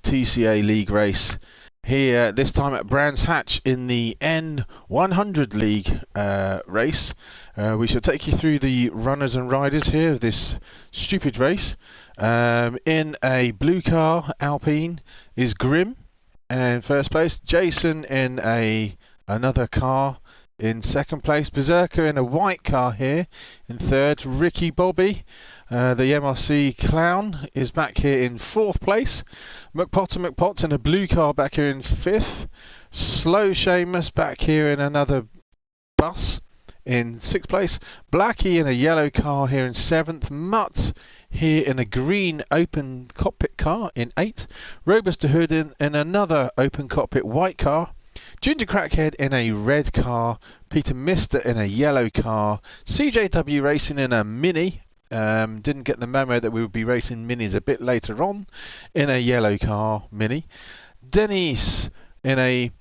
TCA League race here, this time at Brands Hatch in the N100 League race. We shall take you through the runners and riders here of this stupid race. In a blue car, Alpine, is Grim in first place. Jason in another car in second place. Berserker in a white car here in third. Ricky Bobby, the MRC clown, is back here in fourth place. McPotts in a blue car back here in fifth. Slow Seamus back here in another bus in sixth place. Blackie in a yellow car here in seventh. Mutt here in a green open cockpit car in eighth. Robust to Hood in another open cockpit white car. Ginger Crackhead in a red car. Peter Mister in a yellow car. CJW Racing in a mini. Didn't get the memo that we would be racing minis a bit later on, in a yellow car mini. Dennis in a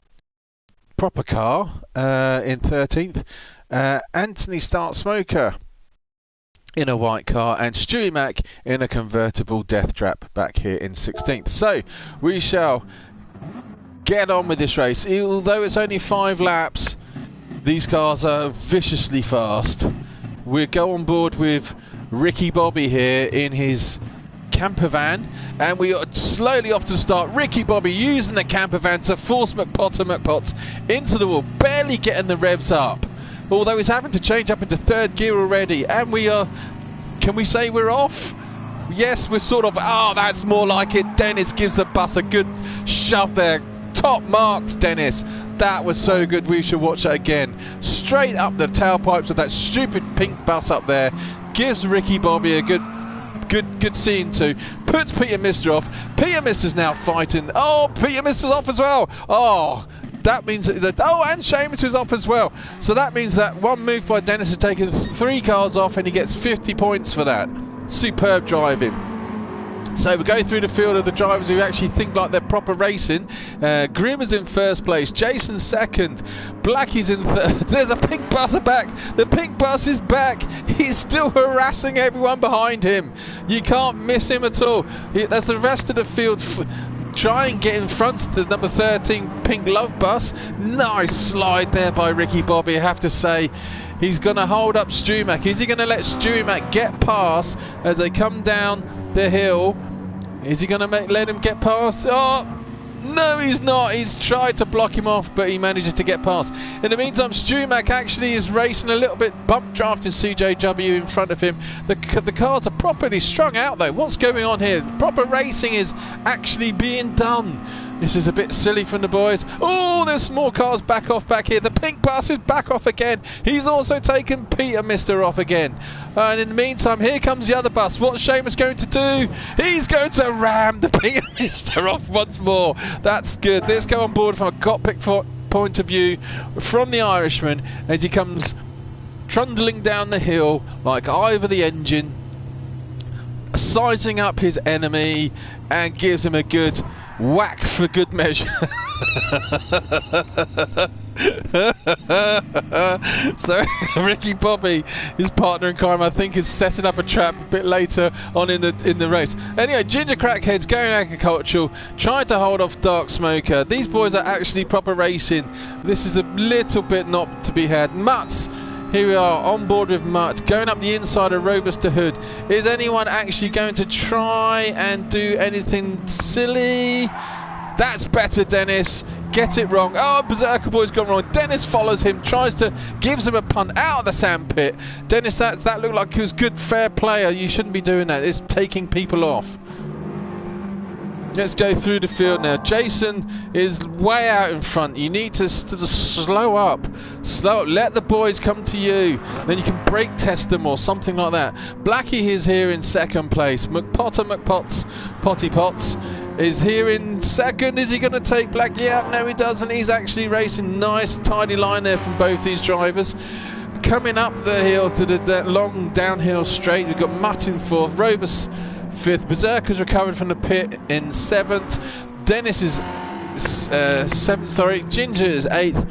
proper car in 13th. Anthony Start Smoker in a white car, and Stewie Mac in a convertible Death Trap back here in 16th. So we shall get on with this race. Although it's only 5 laps, these cars are viciously fast. We'll go on board with Ricky Bobby here in his camper van, and we are slowly off to the start. Ricky Bobby using the camper van to force McPotts into the wall, barely getting the revs up, although he's having to change up into third gear already. And we are, can we say we're off? Yes, we're sort of, that's more like it. Dennis gives the bus a good shove there. Top marks, Dennis. That was so good, we should watch that again. Straight up the tailpipes of that stupid pink bus up there. Gives Ricky Bobby a good scene too. Puts Peter Mister off. Peter Mister's now fighting. Oh, Peter Mister's off as well. Oh, that means that, and Seamus is off as well. So that means that one move by Dennis has taken 3 cars off, and he gets 50 points for that. Superb driving. So we go through the field of the drivers who actually think like they're proper racing. Grim is in first place. Jason second. Blackie's in third. There's a pink bus back. The pink bus is back. He's still harassing everyone behind him. You can't miss him at all. As the rest of the field try and get in front of the number 13 pink love bus. Nice slide there by Ricky Bobby, I have to say. He's going to hold up Stewie Mac. Is he going to let Stewie Mac get past as they come down the hill? Is he going to let him get past? Oh, no, he's not. He's tried to block him off, but he manages to get past. In the meantime, Stewie Mac actually is racing a little bit, bump drafting CJW in front of him. The cars are properly strung out, though. What's going on here? Proper racing is actually being done. This is a bit silly from the boys. Oh, there's more cars back off back here. The pink bus is back off again. He's also taken Peter Mister off again. And in the meantime, here comes the other bus. What's Seamus going to do? He's going to ram the Peter Mister off once more. That's good. Let's go on board from a cockpit point of view from the Irishman as he comes trundling down the hill like Ivor the Engine, sizing up his enemy, and gives him a good whack for good measure. So Ricky Bobby, his partner in crime, I think is setting up a trap a bit later on in the race. Anyway, Ginger Crackhead's going agricultural, trying to hold off Dark Smoker. These boys are actually proper racing. This is a little bit not to be had. Mutts, here we are on board with Mutt, going up the inside of Robust to Hood. Is anyone actually going to try and do anything silly? That's better, Dennis. Get it wrong. Oh, Beserker-Boy's gone wrong. Dennis follows him, gives him a punt out of the sandpit. Dennis, that looked like he was good, fair player. You shouldn't be doing that. It's taking people off. Let's go through the field now. Jason is way out in front. You need to slow up. Let the boys come to you. Then you can brake test them or something like that. Blackie is here in second place. Potty Potts is here in second. Is he going to take Blackie? Yeah, no, he doesn't. He's actually racing. Nice, tidy line there from both these drivers. Coming up the hill to that long downhill straight, we've got Mutt in fourth. Robus fifth. Berserker's recovered from the pit in seventh. Dennis is seventh, sorry. Ginger is eighth.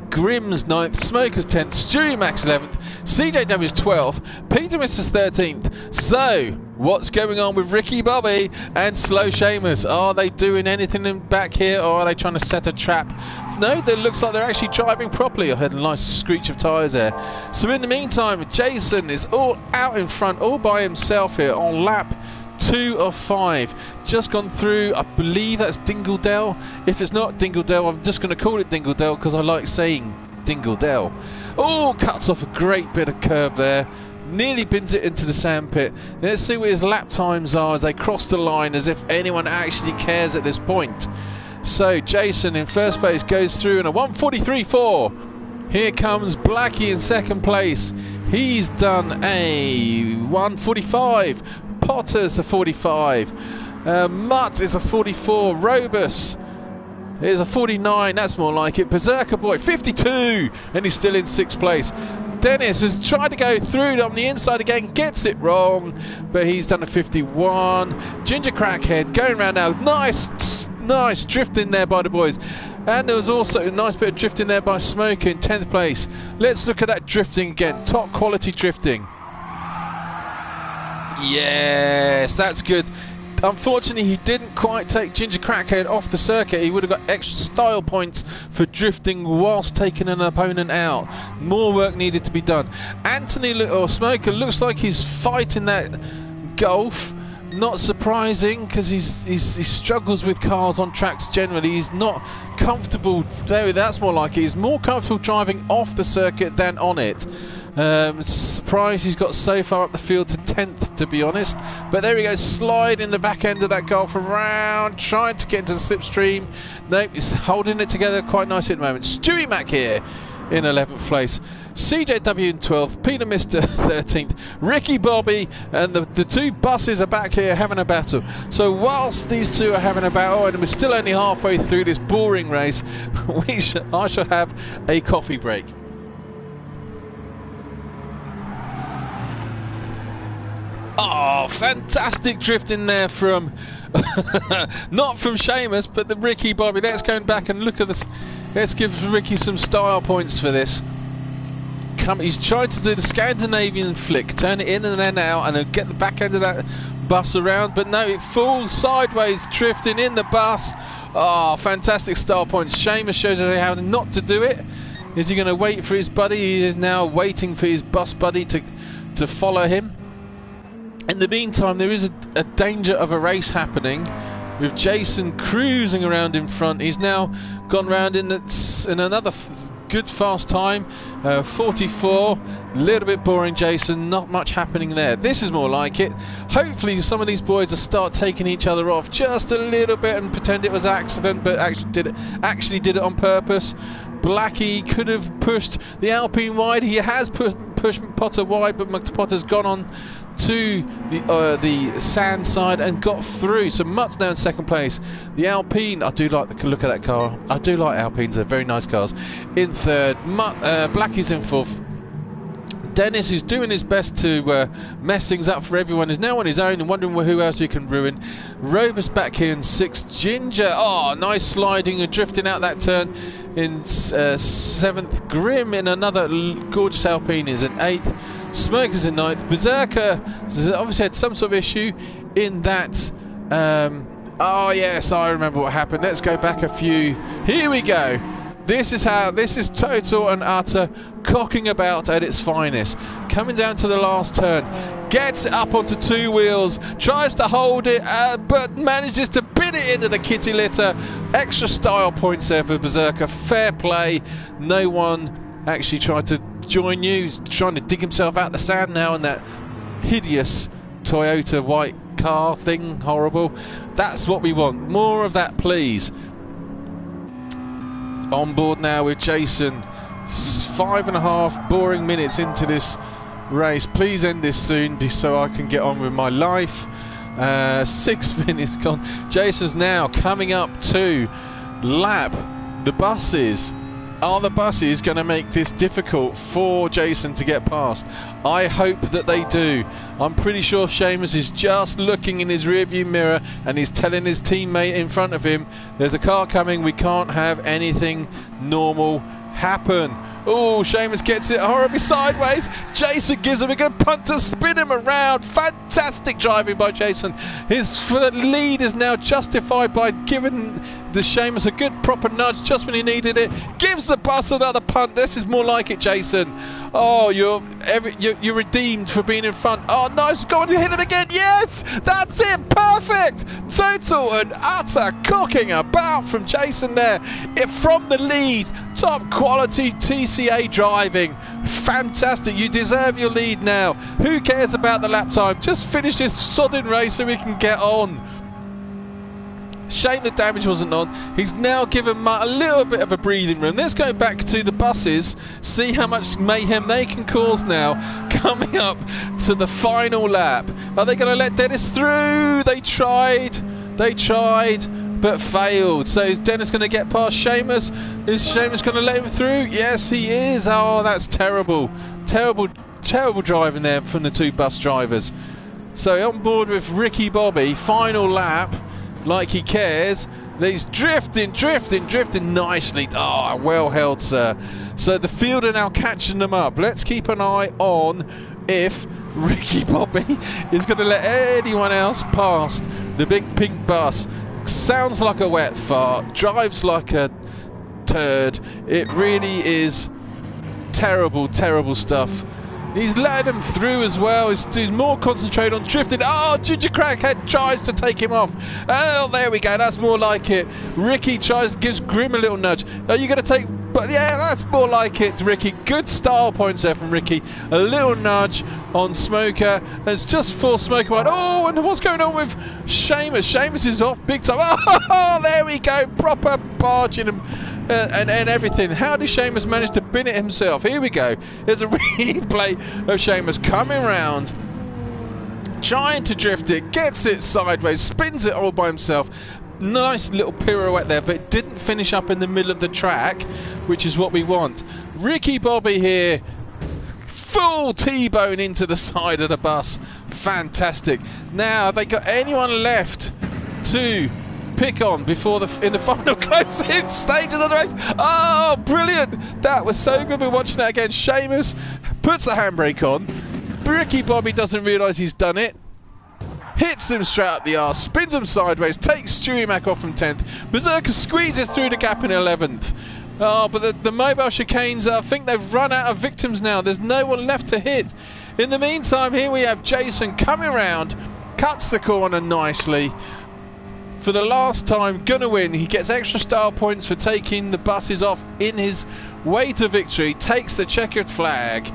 Grimm's ninth. Smoker's 10th. Stewie Max 11th. CJW is 12th. Peter Mister's 13th. So What's going on with Ricky Bobby and Slow Seamus? Are they doing anything in back here, or are they trying to set a trap? No, it looks like they're actually driving properly. I heard a nice screech of tyres there. So in the meantime, Jason is all out in front, all by himself here on lap 2 of 5. Just gone through, I believe that's Dingledale. If it's not Dingledale, I'm just going to call it Dingledale because I like saying Dingledale. Oh, cuts off a great bit of curb there. Nearly bins it into the sandpit. Let's see what his lap times are as they cross the line, as if anyone actually cares at this point. So Jason in first place goes through in a 1:43.4. Here comes Blackie in second place. He's done a 1:45. Potter's a 45. Mutt is a 44. Robus is a 49. That's more like it. Beserker-Boy 52, and he's still in 6th place. Dennis has tried to go through on the inside again, gets it wrong, but he's done a 51. Ginger Crackhead going around now. Nice drifting there by the boys. And there was also a nice bit of drifting there by Smoker in 10th place. Let's look at that drifting again. Top quality drifting. Yes, that's good. Unfortunately, he didn't quite take Ginger Crackhead off the circuit. He would have got extra style points for drifting whilst taking an opponent out. More work needed to be done. Anthony or Smoker looks like he's fighting that Golf. Not surprising, because he struggles with cars on tracks generally. He's not comfortable there. That's more like it. He's more comfortable driving off the circuit than on it. Surprised he's got so far up the field to 10th, to be honest. But there he goes, sliding the back end of that Golf around, trying to get into the slipstream. Nope, he's holding it together quite nicely at the moment. Stewie Mack here in 11th place. CJW in 12th, Peter Mister 13th, Ricky Bobby, and the two buses are back here having a battle. So whilst these two are having a battle, and we're still only halfway through this boring race, I shall have a coffee break. Oh, fantastic drifting there from not from Seamus, but the Ricky Bobby. Let's go back and look at this. Let's give Ricky some style points for this. He's tried to do the Scandinavian flick, turn it in and then out, and then get the back end of that bus around, but no, it falls sideways, drifting in the bus. Oh, fantastic style points. Seamus shows us how not to do it. Is he going to wait for his buddy? He is now waiting for his bus buddy to follow him. In the meantime, there is a danger of a race happening with Jason cruising around in front. He's now gone round in another good fast time, 44. A little bit boring, Jason. Not much happening there. This is more like it. Hopefully some of these boys will start taking each other off just a little bit and pretend it was an accident, but actually did it on purpose. Blackie could have pushed the Alpine wide. He has pushed Potter wide, but Potter's gone on to the sand side and got through. So Mutt's now in second place. The Alpine, I do like the look of that car. I do like Alpines, they're very nice cars. In third, Blackie's in fourth. Dennis, who's doing his best to mess things up for everyone, is now on his own and wondering who else he can ruin. Robus back here in sixth. Ginger, oh, nice sliding and drifting out that turn in seventh. Grim in another gorgeous Alpine is in eighth. Smoker's in ninth. Beserker obviously had some sort of issue in that. Oh yes, I remember what happened. Let's go back a few. Here we go. This is total and utter cocking about at its finest. Coming down to the last turn, gets it up onto two wheels, tries to hold it, but manages to bin it into the kitty litter. Extra style points there for Beserker. Fair play. No one actually tried to join you. He's trying to dig himself out the sand now in that hideous Toyota white car thing. Horrible. That's what we want. More of that, please. On board now with Jason. 5.5 boring minutes into this race. Please end this soon so I can get on with my life. 6 minutes gone. Jason's now coming up to lap the buses. Are the buses going to make this difficult for Jason to get past? I hope that they do. I'm pretty sure Seamus is just looking in his rearview mirror and he's telling his teammate in front of him, there's a car coming, we can't have anything normal happen. Oh, Seamus gets it horribly sideways. Jason gives him a good punt to spin him around. Fantastic driving by Jason. His lead is now justified by giving the Seamus a good proper nudge just when he needed it. Gives the bus another punt. This is more like it, Jason. Oh, you're redeemed for being in front. Oh, nice. Go on and hit him again. Yes, that's it. Perfect. Total and utter cocking about from Jason there. From the lead. Top quality TCA driving. Fantastic. You deserve your lead now. Who cares about the lap time? Just finish this sodding race so we can get on. Shame the damage wasn't on. He's now given Mutt a little bit of a breathing room. Let's go back to the buses, see how much mayhem they can cause now. Coming up to the final lap. Are they going to let Dennis through? They tried, but failed. So is Dennis going to get past Seamus? Is Seamus going to let him through? Yes, he is. Oh, that's terrible. Terrible driving there from the two bus drivers. So on board with Ricky Bobby, final lap. Like he cares. He's drifting nicely. Oh, well held, sir. So the field are now catching them up. Let's keep an eye on if Ricky Bobby is going to let anyone else past the big pink bus. Sounds like a wet fart, drives like a turd. It really is terrible stuff. He's letting him through as well. He's more concentrated on drifting. Oh, Ginger Crackhead tries to take him off. Oh, there we go. That's more like it. Ricky gives Grim a little nudge. Are you going to take... But yeah, that's more like it, Ricky. Good style points there from Ricky. A little nudge on Smoker. It's just for Smoker. Oh, and what's going on with Seamus? Seamus is off big time. Oh, there we go. Proper barging him. And everything. How did Seamus manage to bin it himself? Here we go. There's a replay of Seamus coming round, trying to drift it, gets it sideways, spins it all by himself. Nice little pirouette there, but it didn't finish up in the middle of the track, which is what we want. Ricky Bobby here, full T-bone into the side of the bus. Fantastic. Now, have they got anyone left to pick on before in the final closing stages of the race? Oh, brilliant. That was so good. We're watching that again. Seamus puts the handbrake on. Ricky Bobby doesn't realise he's done it. Hits him straight up the arse, spins him sideways, takes Stewie Mac off from 10th. Berserker squeezes through the gap in 11th. Oh, but the mobile chicanes, I think they've run out of victims now. There's no one left to hit. In the meantime, here we have Jason coming around, cuts the corner nicely. For the last time, gonna win. He gets extra style points for taking the buses off in his way to victory. Takes the checkered flag.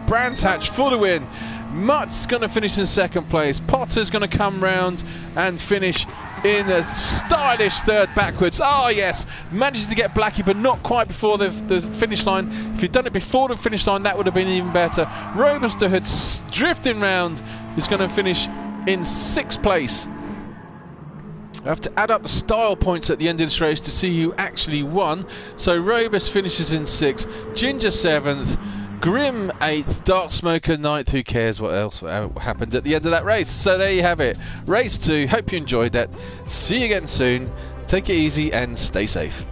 Brands Hatch for the win. Mutt's going to finish in second place. Potter's going to come round and finish in a stylish third backwards. Oh yes, manages to get Blackie, but not quite before the finish line. If he'd done it before the finish line, that would have been even better. Robuster had drifting round, is going to finish in 6th place. I have to add up the style points at the end of this race to see who actually won. So Robust finishes in 6th, Ginger 7th, Grim 8th, Dark Smoker 9th. Who cares what else happened at the end of that race? So there you have it. Race 2. Hope you enjoyed that. See you again soon. Take it easy and stay safe.